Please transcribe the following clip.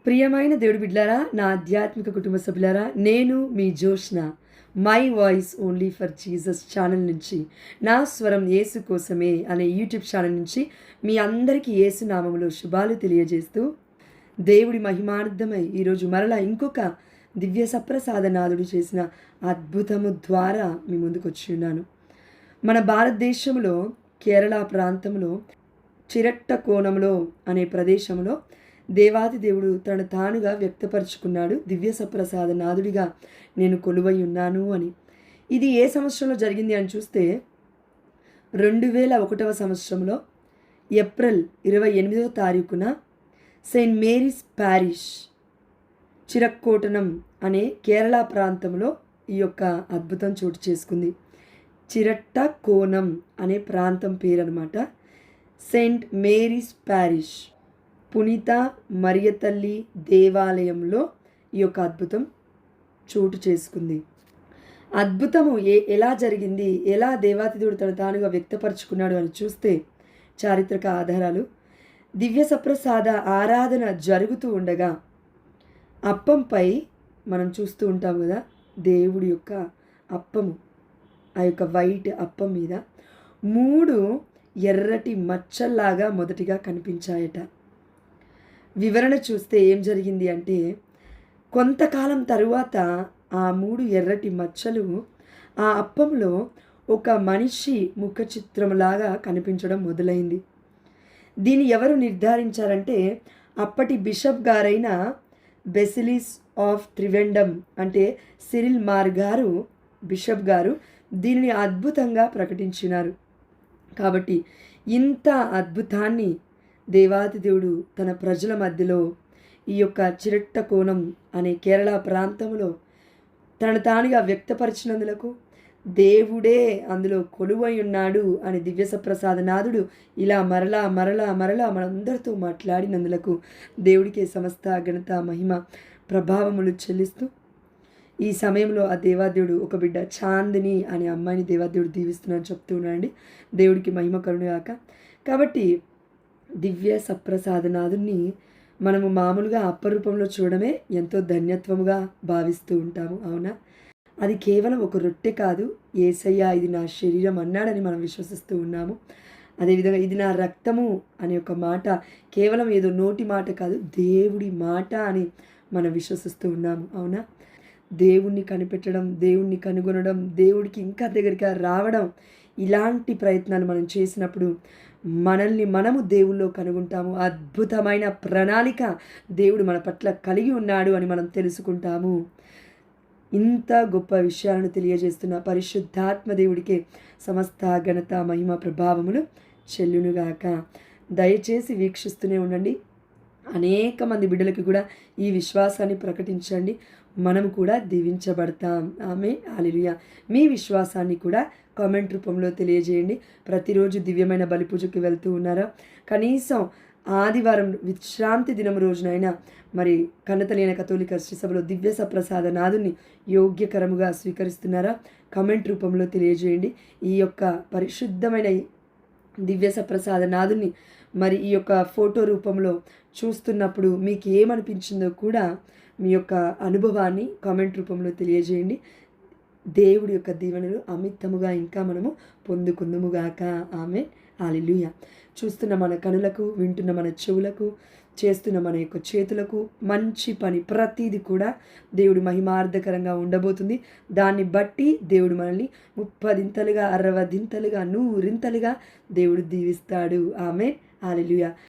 ప్రియమైన దేవుడి బిడ్డలారా, నా ఆధ్యాత్మిక కుటుంబ సభ్యులారా, నేను మీ Joshna my voice only for Jesus channel నుంచి, నా స్వరం యేసు కోసమే అనే యూట్యూబ్ ఛానల్ నుంచి మీ అందరికీ యేసు నామములో శుభాలు తెలియజేస్తూ, దేవుడి మహిమార్థమై ఈరోజు మరలా ఇంకొక దివ్య సప్రసాదనాథుడు చేసిన అద్భుతము ద్వారా మీ ముందుకు వచ్చి ఉన్నాను. మన భారతదేశంలో కేరళ ప్రాంతంలో చిరట్టకోణంలో అనే ప్రదేశంలో దేవాది దేవుడు తను తానుగా వ్యక్తపరుచుకున్నాడు. దివ్య సప్రసాద నాథుడిగా నేను కొలువై ఉన్నాను అని. ఇది ఏ సంవత్సరంలో జరిగింది అని చూస్తే 2001 సంవత్సరంలో ఏప్రిల్ 28వ తారీఖున సెయింట్ మేరీస్ ప్యారిష్ చిరక్కోటనం అనే కేరళ ప్రాంతంలో ఈ యొక్క అద్భుతం చోటు చేసుకుంది. చిరట్ట కోణం అనే ప్రాంతం పేరు అనమాట. సెయింట్ మేరీస్ ప్యారిష్ పునీత మరియతల్లి దేవాలయంలో ఈ యొక్క అద్భుతం చోటు చేసుకుంది. అద్భుతము ఎలా జరిగింది, ఎలా దేవాతిదేవుడు తన తానుగా వ్యక్తపరుచుకున్నాడు అని చూస్తే చారిత్రక ఆధారాలు. దివ్య సప్రసాద ఆరాధన జరుగుతూ ఉండగా అప్పంపై మనం చూస్తూ ఉంటాం కదా, దేవుడి యొక్క అప్పము, ఆ యొక్క వైట్ అప్పం మీద 3 ఎర్రటి మచ్చల్లాగా మొదటిగా కనిపించాయట. వివరణ చూస్తే ఏం జరిగింది అంటే, కొంతకాలం తరువాత ఆ 3 ఎర్రటి మచ్చలు ఆ అప్పంలో ఒక మనిషి ముఖ చిత్రంలాగా కనిపించడం మొదలైంది. దీన్ని ఎవరు నిర్ధారించారంటే, అప్పటి బిషప్ గారైన బెసిలిస్ ఆఫ్ త్రివెండం అంటే సిరిల్ మార్ గారు, బిషప్ గారు దీనిని అద్భుతంగా ప్రకటించినారు. కాబట్టి ఇంత అద్భుతాన్ని దేవాది దేవుడు తన ప్రజల మధ్యలో ఈ యొక్క చిరట్టకోణం అనే కేరళ ప్రాంతంలో తనను తానుగా వ్యక్తపరిచినందులకు, దేవుడే అందులో కొలువై ఉన్నాడు అని దివ్య సప్రసాదనాథుడు ఇలా మరలా మరలా మరలా మనందరితో మాట్లాడినందులకు దేవుడికే సమస్త ఘనత మహిమ ప్రభావములు చెల్లిస్తూ, ఈ సమయంలో ఆ దేవాదేవుడు ఒక బిడ్డ చాందిని అనే అమ్మాయిని దేవాదేవుడు దీవిస్తున్నాను చెప్తూ ఉన్నాడండి. దేవుడికి మహిమ కరుణగాక. కాబట్టి దివ్య సప్రసాదనాథుని మనము మామూలుగా అప్పరూపంలో చూడడమే ఎంతో ధన్యత్వముగా భావిస్తూ ఉంటాము, అవునా? అది కేవలం ఒక రొట్టె కాదు, యేసయ్య ఇది నా శరీరం అన్నాడని మనం విశ్వసిస్తూ ఉన్నాము. అదేవిధంగా ఇది నా రక్తము అనే ఒక మాట కేవలం ఏదో నోటి మాట కాదు, దేవుడి మాట అని మనం విశ్వసిస్తూ ఉన్నాము, అవునా? దేవుణ్ణి కనిపెట్టడం, దేవుణ్ణి కనుగొనడం, దేవుడికి ఇంకా దగ్గరగా రావడం, ఇలాంటి ప్రయత్నాలు మనం చేసినప్పుడు మనల్ని మనము దేవుల్లో కనుగొంటాము. అద్భుతమైన ప్రణాళిక దేవుడు మన పట్ల కలిగి ఉన్నాడు అని మనం తెలుసుకుంటాము. ఇంత గొప్ప విషయాలను తెలియజేస్తున్న పరిశుద్ధాత్మ దేవుడికే సమస్త ఘనత మహిమ ప్రభావములు చెల్లునుగాక. దయచేసి వీక్షిస్తూనే ఉండండి. అనేక మంది బిడ్డలకి కూడా ఈ విశ్వాసాన్ని ప్రకటించండి. మనము కూడా దీవించబడతాం. ఆమేన్, హల్లెలూయా. మీ విశ్వాసాన్ని కూడా కామెంట్ రూపంలో తెలియజేయండి. ప్రతిరోజు దివ్యమైన బలిపూజకి వెళ్తూ ఉన్నారా? కనీసం ఆదివారం విశ్రాంతి దినం రోజునైనా మరి కన్నతలైన కథోలిక శ్రీ సభలో దివ్య సప్రసాద నాథుని యోగ్యకరముగా స్వీకరిస్తున్నారా? కామెంట్ రూపంలో తెలియజేయండి. ఈ యొక్క పరిశుద్ధమైన దివ్య సప్రసాద నాథుని మరి ఈ యొక్క ఫోటో రూపంలో చూస్తున్నప్పుడు మీకు ఏమనిపించిందో కూడా మీ యొక్క అనుభవాన్ని కామెంట్ రూపంలో తెలియజేయండి. దేవుడి యొక్క దీవెనలు అమితముగా ఇంకా మనము పొందుకుందుముగాక. ఆమేన్, హల్లెలూయా. చూస్తున్న మన కనులకు, వింటున్న మన చెవులకు, చేస్తున్న మన యొక్క చేతులకు మంచి పని ప్రతీది కూడా దేవుడి మహిమార్థకరంగా ఉండబోతుంది. దాన్ని బట్టి దేవుడు మనల్ని 30 60 100 దేవుడు దీవిస్తాడు. ఆమేన్, హల్లెలూయా.